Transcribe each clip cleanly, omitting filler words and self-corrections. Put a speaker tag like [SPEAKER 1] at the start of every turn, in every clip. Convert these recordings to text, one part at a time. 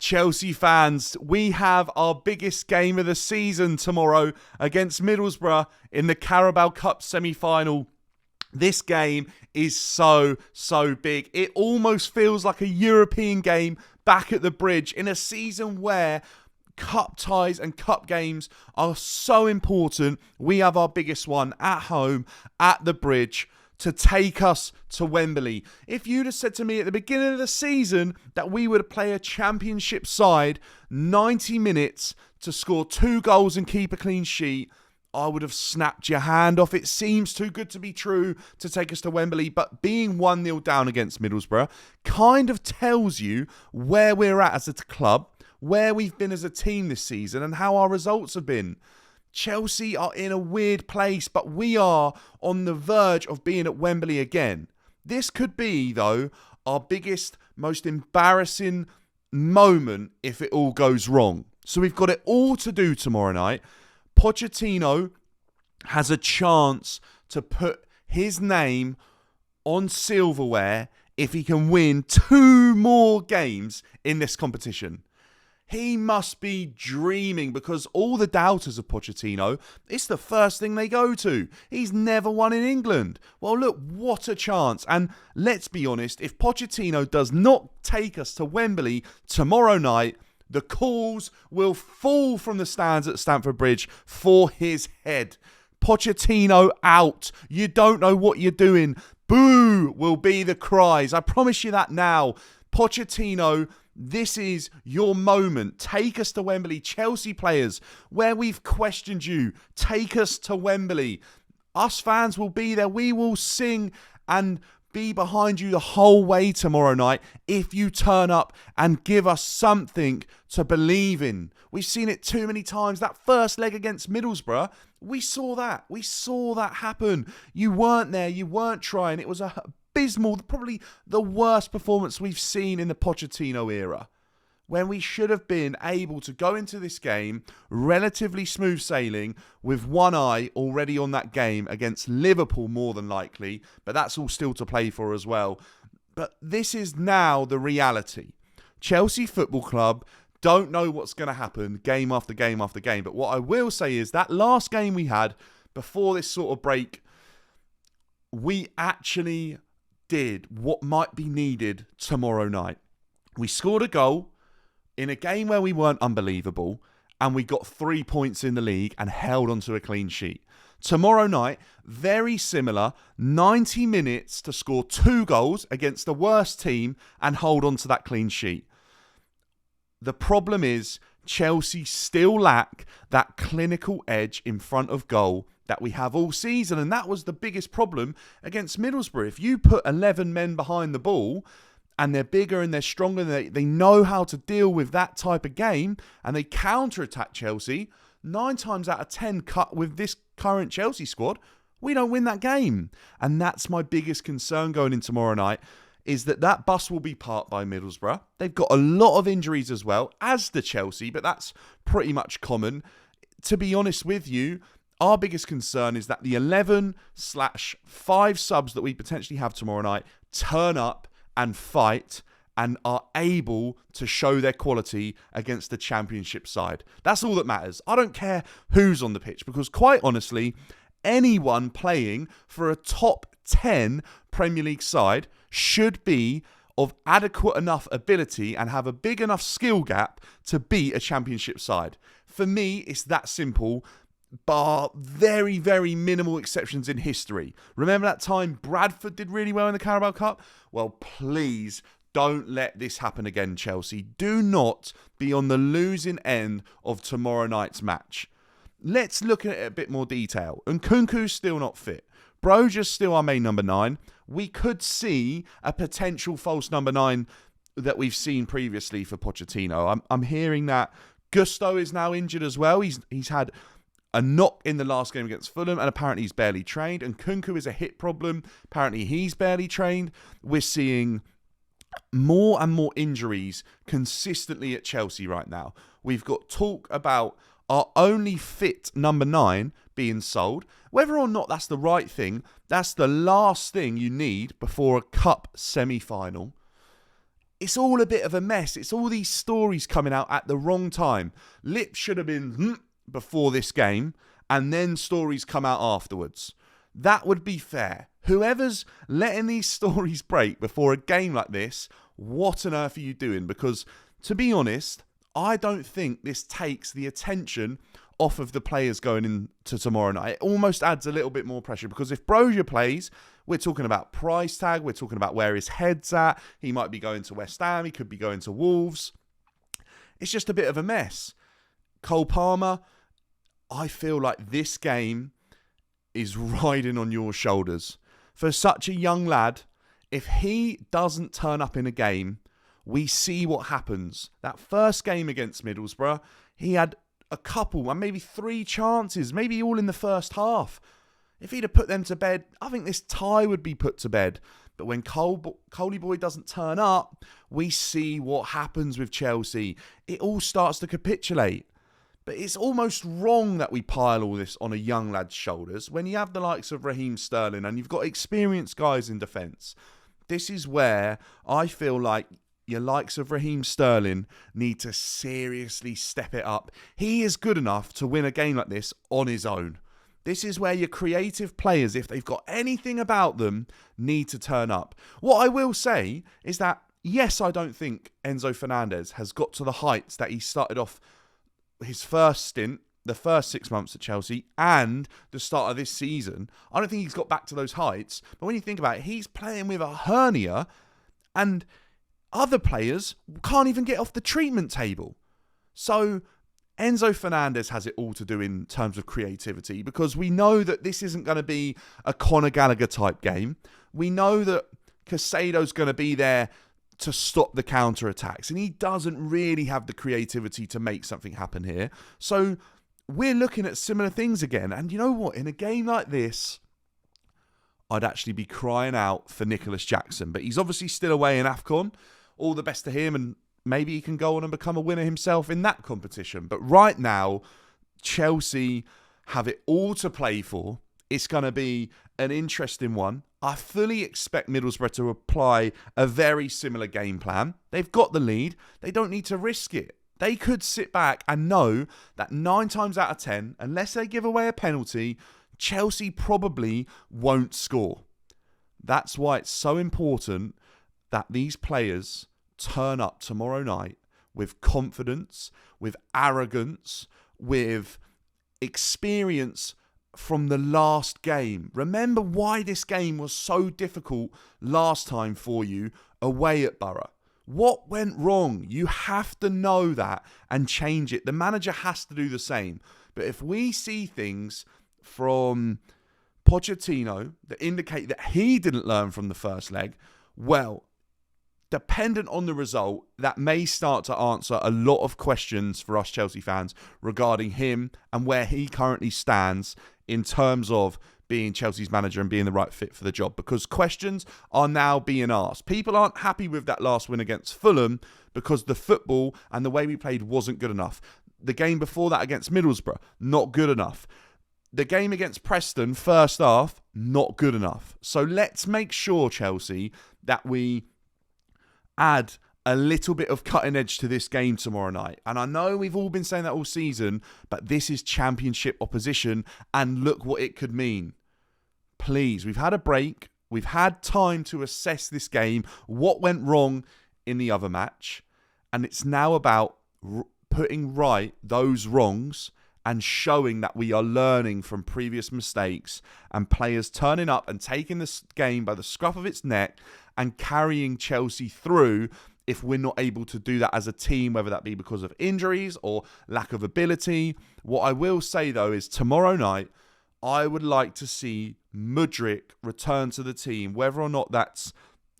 [SPEAKER 1] Chelsea fans, we have our biggest game of the season tomorrow against Middlesbrough in the Carabao Cup semi-final. This game is so big. It almost feels like a European game back at the Bridge in a season where cup ties and cup games are so important. We have our biggest one at home at the Bridge to take us to Wembley. If you'd have said to me at the beginning of the season that we would play a championship side 90 minutes to score 2 goals and keep a clean sheet, I would have snapped your hand off. It seems too good to be true to take us to Wembley, but being 1-0 down against Middlesbrough kind of tells you where we're at as a club, where we've been as a team this season, and how our results have been. Chelsea are in a weird place, but we are on the verge of being at Wembley again. This could be, though, our biggest, most embarrassing moment if it all goes wrong. So we've got it all to do tomorrow night. Pochettino has a chance to put his name on silverware if he can win 2 more games in this competition. He must be dreaming, because all the doubters of Pochettino, it's the first thing they go to. He's never won in England. Well, look, what a chance. And let's be honest, if Pochettino does not take us to Wembley tomorrow night, the calls will fall from the stands at Stamford Bridge for his head. Pochettino out. You don't know what you're doing. Boo will be the cries. I promise you that now. Pochettino, this is your moment. Take us to Wembley. Chelsea players, where we've questioned you, take us to Wembley. Us fans will be there. We will sing and be behind you the whole way tomorrow night if you turn up and give us something to believe in. We've seen it too many times. That first leg against Middlesbrough, we saw that. We saw that happen. You weren't there. You weren't trying. It was abysmal, probably the worst performance we've seen in the Pochettino era, when we should have been able to go into this game relatively smooth sailing with one eye already on that game against Liverpool, more than likely, but that's all still to play for as well. But this is now the reality. Chelsea Football Club don't know what's going to happen game after game after game. But what I will say is that last game we had before this sort of break, we actually did what might be needed tomorrow night. We scored a goal in a game where we weren't unbelievable, and we got 3 points in the league and held onto a clean sheet. Tomorrow night, very similar, 90 minutes to score 2 goals against the worst team and hold on to that clean sheet. The problem is Chelsea still lack that clinical edge in front of goal that we have all season, and that was the biggest problem against Middlesbrough. If you put 11 men behind the ball, and they're bigger and they're stronger, and they know how to deal with that type of game, and they counter-attack Chelsea, 9 times out of 10 cut with this current Chelsea squad, we don't win that game. And that's my biggest concern going in tomorrow night, is that bus will be parked by Middlesbrough. They've got a lot of injuries as well, as the Chelsea, but that's pretty much common. To be honest with you, our biggest concern is that the 11/5 subs that we potentially have tomorrow night turn up and fight and are able to show their quality against the Championship side. That's all that matters. I don't care who's on the pitch, because quite honestly, anyone playing for a top 10 Premier League side should be of adequate enough ability and have a big enough skill gap to beat a Championship side. For me, it's that simple, bar very, very minimal exceptions in history. Remember that time Bradford did really well in the Carabao Cup? Well, please don't let this happen again, Chelsea. Do not be on the losing end of tomorrow night's match. Let's look at it in a bit more detail. NKUNKU's still not fit. Broja's still our main number 9. We could see a potential false number 9 that we've seen previously for Pochettino. I'm hearing that Gusto is now injured as well. He's had a knock in the last game against Fulham, and apparently he's barely trained. And NKUNKU is a hip problem. Apparently he's barely trained. We're seeing more and more injuries consistently at Chelsea right now. We've got talk about our only fit number 9 being sold. Whether or not that's the right thing, that's the last thing you need before a cup semi-final. it's all a bit of a mess. It's all these stories coming out at the wrong time. Lips should have been before this game, and then stories come out afterwards. That would be fair. Whoever's letting these stories break before a game like this, what on earth are you doing? Because, to be honest, I don't think this takes the attention off of the players going into tomorrow night. It almost adds a little bit more pressure, because if Brozier plays, we're talking about price tag, we're talking about where his head's at. He might be going to West Ham, he could be going to Wolves. It's just a bit of a mess. Cole Palmer, I feel like this game is riding on your shoulders. For such a young lad, if he doesn't turn up in a game, we see what happens. That first game against Middlesbrough, he had a couple, and maybe 3 chances, maybe all in the first half. If he'd have put them to bed, I think this tie would be put to bed. But when Coley Boy doesn't turn up, we see what happens with Chelsea. It all starts to capitulate. But it's almost wrong that we pile all this on a young lad's shoulders when you have the likes of Raheem Sterling and you've got experienced guys in defence. This is where I feel like your likes of Raheem Sterling need to seriously step it up. He is good enough to win a game like this on his own. This is where your creative players, if they've got anything about them, need to turn up. What I will say is that, yes, I don't think Enzo Fernandez has got to the heights that he started off his first stint, the first 6 months at Chelsea, and the start of this season. I don't think he's got back to those heights. But when you think about it, he's playing with a hernia, and other players can't even get off the treatment table. So Enzo Fernandez has it all to do in terms of creativity, because we know that this isn't going to be a Conor Gallagher type game. We know that Casado's going to be there to stop the counter-attacks, and he doesn't really have the creativity to make something happen here. So we're looking at similar things again. And you know what? In a game like this, I'd actually be crying out for Nicholas Jackson. But he's obviously still away in AFCON. All the best to him, and maybe he can go on and become a winner himself in that competition. But right now, Chelsea have it all to play for. It's going to be an interesting one. I fully expect Middlesbrough to apply a very similar game plan. They've got the lead. They don't need to risk it. They could sit back and know that 9 times out of 10, unless they give away a penalty, Chelsea probably won't score. That's why it's so important that these players turn up tomorrow night with confidence, with arrogance, with experience from the last game. Remember why this game was so difficult last time for you away at Borough. What went wrong? You have to know that and change it. The manager has to do the same. But if we see things from Pochettino that indicate that he didn't learn from the first leg, well, dependent on the result, that may start to answer a lot of questions for us Chelsea fans regarding him and where he currently stands in terms of being Chelsea's manager and being the right fit for the job. Because questions are now being asked. People aren't happy with that last win against Fulham because the football and the way we played wasn't good enough. The game before that against Middlesbrough, not good enough. The game against Preston, first half, not good enough. So let's make sure, Chelsea, that we add a little bit of cutting edge to this game tomorrow night. And I know we've all been saying that all season, but this is championship opposition, and look what it could mean. Please, we've had a break. We've had time to assess this game, what went wrong in the other match, and it's now about putting right those wrongs and showing that we are learning from previous mistakes and players turning up and taking this game by the scruff of its neck and carrying Chelsea through if we're not able to do that as a team, whether that be because of injuries or lack of ability. What I will say, though, is tomorrow night, I would like to see Mudryk return to the team, whether or not that's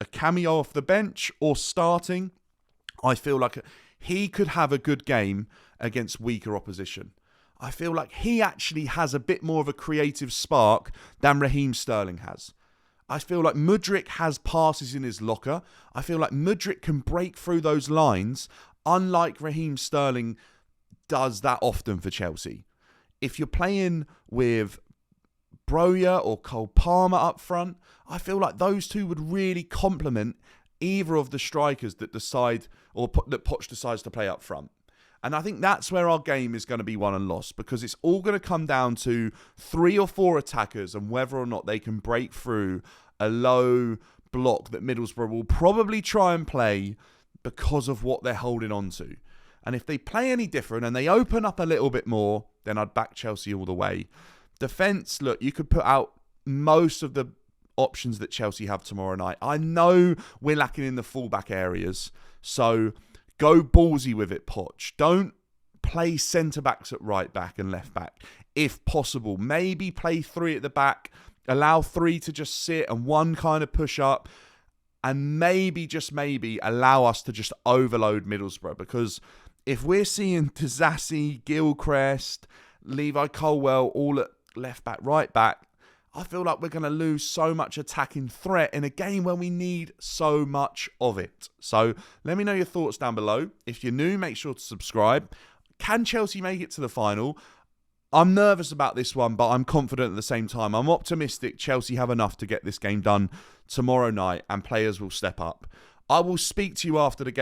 [SPEAKER 1] a cameo off the bench or starting. I feel like he could have a good game against weaker opposition. I feel like he actually has a bit more of a creative spark than Raheem Sterling has. I feel like Mudryk has passes in his locker. I feel like Mudryk can break through those lines, unlike Raheem Sterling does that often for Chelsea. If you're playing with Brozier or Cole Palmer up front, I feel like those two would really complement either of the strikers that decide that Poch decides to play up front. And I think that's where our game is going to be won and lost, because it's all going to come down to 3 or 4 attackers and whether or not they can break through a low block that Middlesbrough will probably try and play because of what they're holding on to. And if they play any different and they open up a little bit more, then I'd back Chelsea all the way. Defence, look, you could put out most of the options that Chelsea have tomorrow night. I know we're lacking in the fullback areas, so go ballsy with it, Poch. Don't play centre-backs at right back and left back. If possible, maybe play 3 at the back, allow 3 to just sit and 1 kind of push up, and maybe, just maybe, allow us to just overload Middlesbrough. Because if we're seeing Tazassi, Gilchrist, Levi Colwell all at left back, right back, I feel like we're going to lose so much attacking threat in a game when we need so much of it. So let me know your thoughts down below. If you're new, make sure to subscribe. Can Chelsea make it to the final? I'm nervous about this one, but I'm confident at the same time. I'm optimistic Chelsea have enough to get this game done tomorrow night and players will step up. I will speak to you after the game.